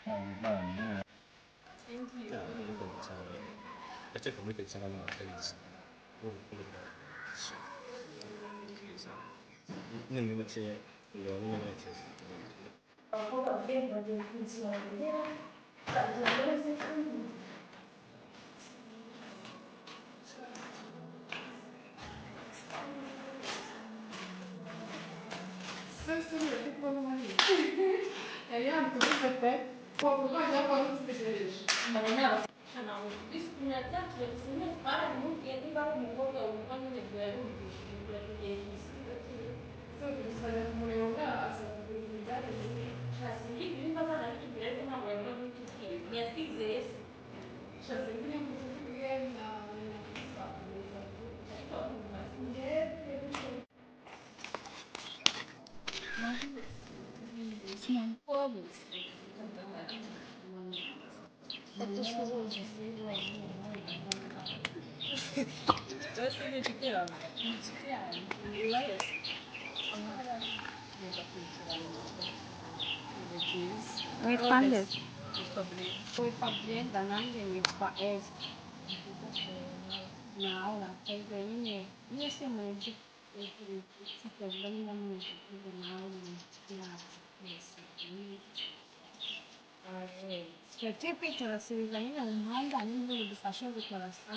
Thank you. Ecco come pensavano a Parigi. Non c'è, non c'è. Mi quando poi fa bene anche mi fa no, e quindi io sono di si prendono molto più cioè te piccola se vieni non manda non lo faccio con la sta